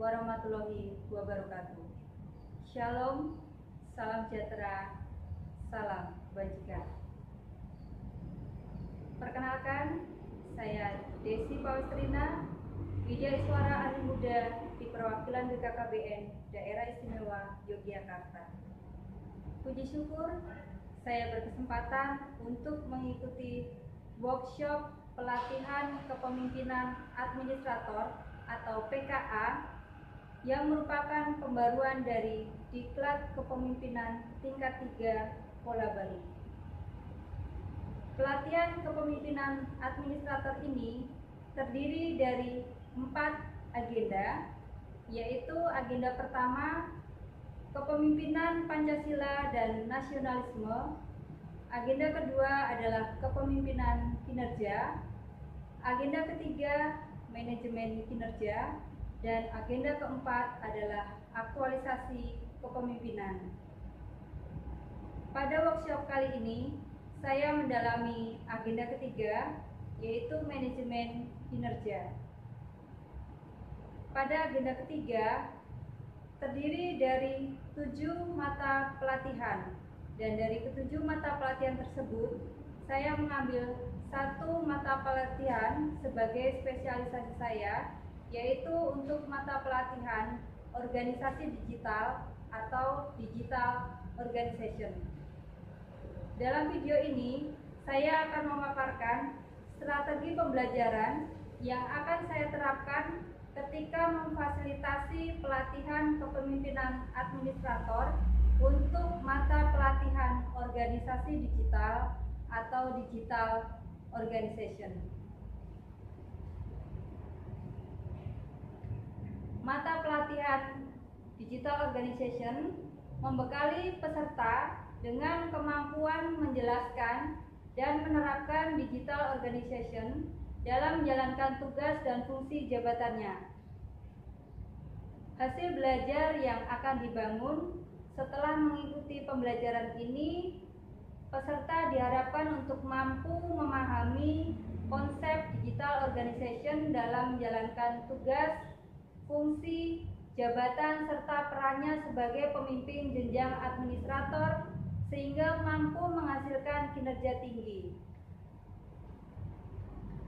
warahmatullahi wabarakatuh. Shalom, salam sejahtera, salam kebajikan. Perkenalkan, saya Desi Pawestrina, Widya Iswara Ahli Muda di Perwakilan BKKBN Daerah Istimewa Yogyakarta. Puji syukur, saya berkesempatan untuk mengikuti workshop pelatihan kepemimpinan administrator atau PKA yang merupakan pembaruan dari Diklat Kepemimpinan Tingkat 3 Pola Baru. Pelatihan kepemimpinan administrator ini terdiri dari 4 agenda, yaitu agenda pertama, kepemimpinan Pancasila dan nasionalisme. Agenda kedua adalah kepemimpinan kinerja. Agenda ketiga, manajemen kinerja. Dan agenda keempat adalah aktualisasi kepemimpinan. Pada workshop kali ini, saya mendalami agenda ketiga, yaitu manajemen kinerja. Pada agenda ketiga, terdiri dari 7 mata pelatihan, dan dari ke-7 mata pelatihan tersebut, saya mengambil 1 mata pelatihan sebagai spesialisasi saya, yaitu untuk mata pelatihan organisasi digital atau digital organization. Dalam video ini, saya akan memaparkan strategi pembelajaran yang akan saya terapkan ketika memfasilitasi pelatihan kepemimpinan administrator untuk mata pelatihan organisasi digital atau digital organization. Mata pelatihan digital organization membekali peserta dengan kemampuan menjelaskan dan menerapkan digital organization dalam menjalankan tugas dan fungsi jabatannya. Hasil belajar yang akan dibangun setelah mengikuti pembelajaran ini, peserta diharapkan untuk mampu memahami konsep digital organization dalam menjalankan tugas, fungsi, jabatan, serta perannya sebagai pemimpin jenjang administrator sehingga mampu menghasilkan kinerja tinggi.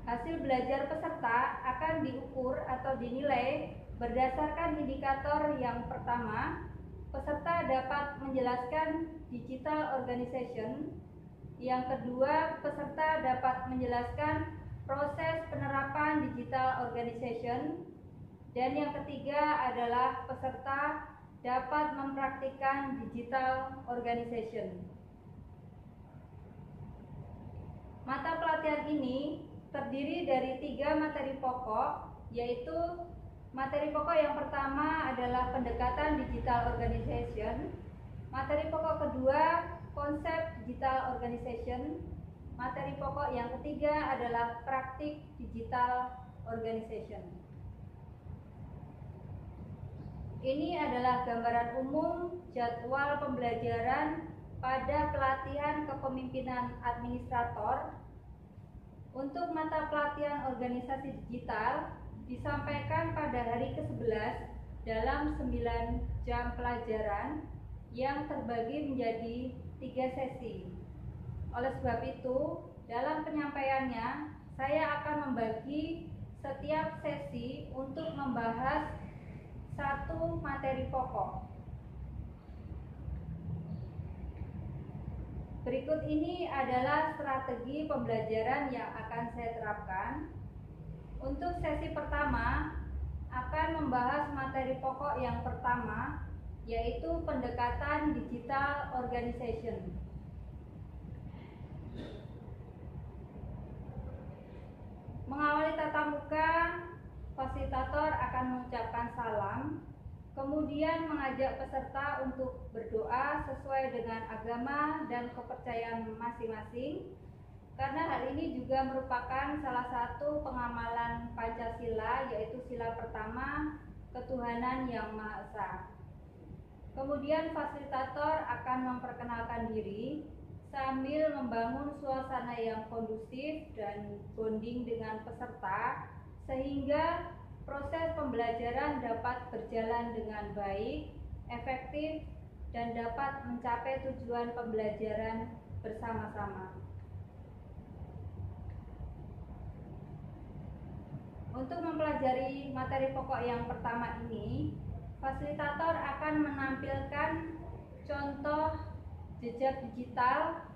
Hasil belajar peserta akan diukur atau dinilai berdasarkan indikator yang pertama, peserta dapat menjelaskan digital organization. Yang kedua, peserta dapat menjelaskan proses penerapan digital organization. Dan yang ketiga adalah peserta dapat mempraktikkan digital organization. Mata pelatihan ini terdiri dari 3 materi pokok, yaitu materi pokok yang pertama adalah pendekatan digital organization, materi pokok kedua konsep digital organization, materi pokok yang ketiga adalah praktik digital organization. Ini adalah gambaran umum jadwal pembelajaran pada pelatihan kepemimpinan administrator. Untuk mata pelatihan organisasi digital disampaikan pada hari ke-11 dalam 9 jam pelajaran yang terbagi menjadi 3 sesi. Oleh sebab itu, dalam penyampaiannya saya akan membagi setiap sesi untuk membahas 1 materi pokok. Berikut ini adalah strategi pembelajaran yang akan saya terapkan. Untuk sesi pertama akan membahas materi pokok yang pertama, yaitu pendekatan digital organization. Mengawali tatap muka, fasilitator akan mengucapkan salam, kemudian mengajak peserta untuk berdoa sesuai dengan agama dan kepercayaan masing-masing, karena hal ini juga merupakan salah satu pengamalan Pancasila, yaitu sila pertama, ketuhanan yang Maha Esa. Kemudian fasilitator akan memperkenalkan diri sambil membangun suasana yang kondusif dan bonding dengan peserta, sehingga proses pembelajaran dapat berjalan dengan baik, efektif, dan dapat mencapai tujuan pembelajaran bersama-sama. Untuk mempelajari materi pokok yang pertama ini, fasilitator akan menampilkan contoh jejak digital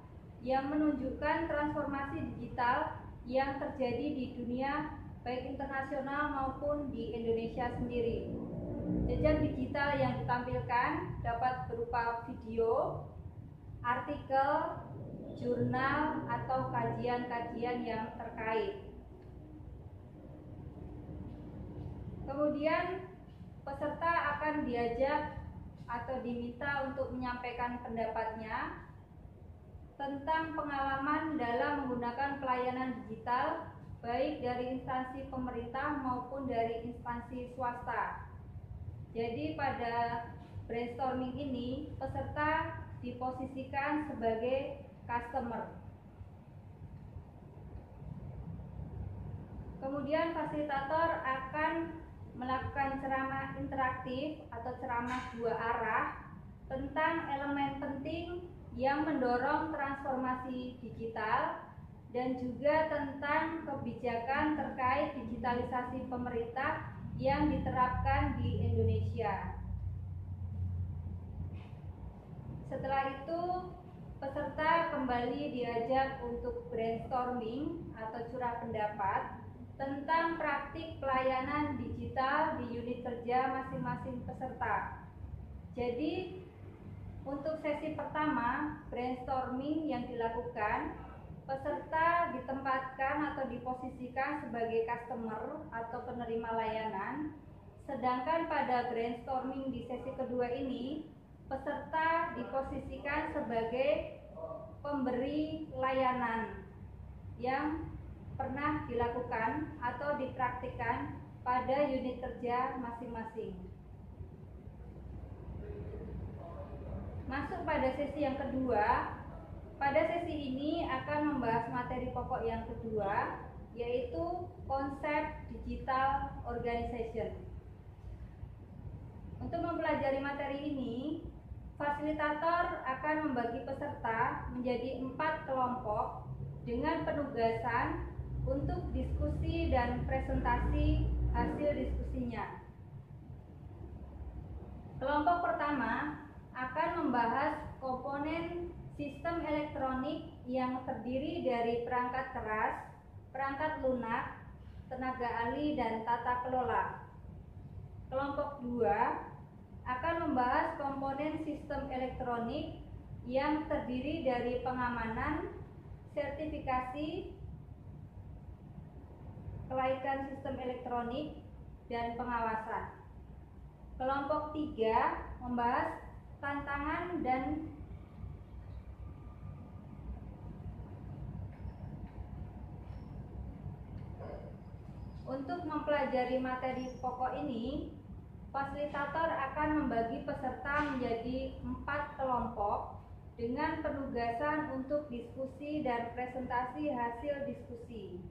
yang menunjukkan transformasi digital yang terjadi di dunia baik internasional maupun di Indonesia sendiri. Jejak digital yang ditampilkan dapat berupa video, artikel, jurnal, atau kajian-kajian yang terkait. Kemudian peserta akan diajak atau diminta untuk menyampaikan pendapatnya tentang pengalaman dalam menggunakan pelayanan digital baik dari instansi pemerintah maupun dari instansi swasta. Jadi pada brainstorming ini peserta diposisikan sebagai customer. Kemudian fasilitator akan melakukan ceramah interaktif atau ceramah dua arah tentang elemen penting yang mendorong transformasi digital dan juga tentang kebijakan terkait digitalisasi pemerintah yang diterapkan di Indonesia. Setelah itu peserta kembali diajak untuk brainstorming atau curah pendapat tentang praktik pelayanan digital di unit kerja masing-masing peserta. Jadi untuk sesi pertama brainstorming yang dilakukan, peserta ditempatkan atau diposisikan sebagai customer atau penerima layanan. Sedangkan pada brainstorming di sesi kedua ini, peserta diposisikan sebagai pemberi layanan yang pernah dilakukan atau dipraktikkan pada unit kerja masing-masing. Masuk pada sesi yang kedua. Pada sesi ini akan membahas materi pokok yang kedua, yaitu konsep digital organization. Untuk mempelajari materi ini, fasilitator akan membagi peserta menjadi 4 kelompok dengan penugasan untuk diskusi dan presentasi hasil diskusinya. Kelompok pertama akan membahas komponen sistem elektronik yang terdiri dari perangkat keras, perangkat lunak, tenaga ahli, dan tata kelola. Kelompok 2 akan membahas komponen sistem elektronik yang terdiri dari pengamanan, sertifikasi, kelaikan sistem elektronik, dan pengawasan. Kelompok 3 membahas tantangan dan untuk mempelajari materi pokok ini, fasilitator akan membagi peserta menjadi 4 kelompok dengan penugasan untuk diskusi dan presentasi hasil diskusi.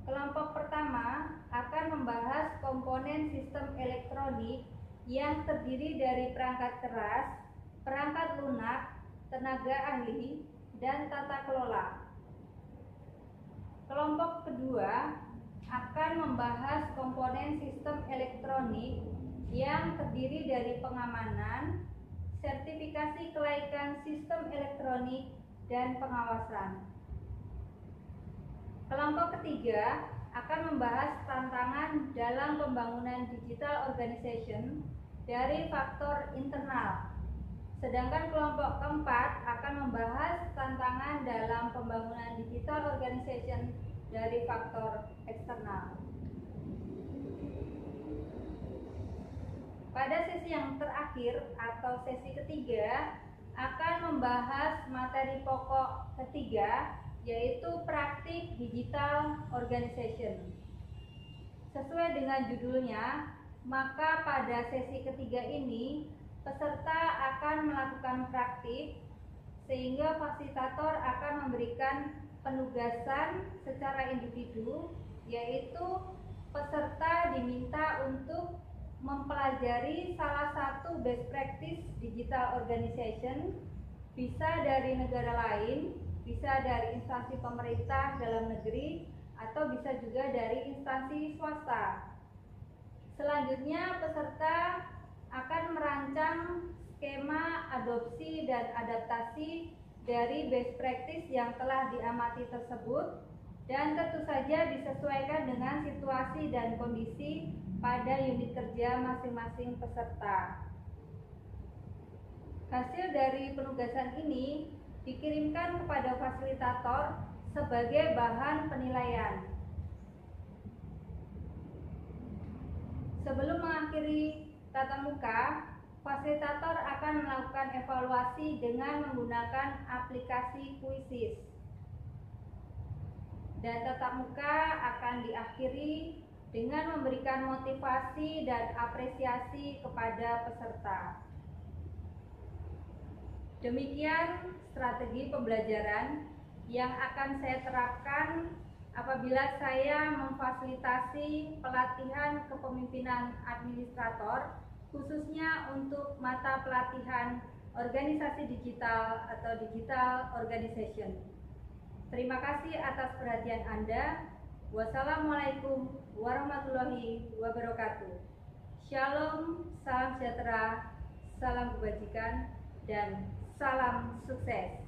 Kelompok pertama akan membahas komponen sistem elektronik yang terdiri dari perangkat keras, perangkat lunak, tenaga ahli, dan tata kelola. Kelompok kedua akan membahas komponen sistem elektronik yang terdiri dari pengamanan, sertifikasi kelaikan sistem elektronik, dan pengawasan. Kelompok ketiga akan membahas tantangan dalam pembangunan digital organization dari faktor internal. Sedangkan kelompok keempat akan membahas tantangan dalam pembangunan digital organization dari faktor eksternal. Pada sesi yang terakhir atau sesi ketiga akan membahas materi pokok ketiga, yaitu praktik digital organization. Sesuai dengan judulnya, maka pada sesi ketiga ini peserta akan melakukan praktik sehingga fasilitator akan memberikan penugasan secara individu, yaitu peserta diminta untuk mempelajari salah satu best practice digital organization, bisa dari negara lain, bisa dari instansi pemerintah dalam negeri, atau bisa juga dari instansi swasta. Selanjutnya, peserta akan merancang skema adopsi dan adaptasi dari best practice yang telah diamati tersebut, dan tentu saja disesuaikan dengan situasi dan kondisi pada unit kerja masing-masing peserta. Hasil dari penugasan ini dikirimkan kepada fasilitator sebagai bahan penilaian. Sebelum mengakhiri tatap muka, fasilitator akan melakukan evaluasi dengan menggunakan aplikasi Quizzes. Dan tatap muka akan diakhiri dengan memberikan motivasi dan apresiasi kepada peserta. Demikian strategi pembelajaran yang akan saya terapkan apabila saya memfasilitasi pelatihan kepemimpinan administrator, khususnya untuk mata pelatihan organisasi digital atau digital organization. Terima kasih atas perhatian Anda. Wassalamualaikum warahmatullahi wabarakatuh. Shalom, salam sejahtera, salam kebajikan, dan salam sukses.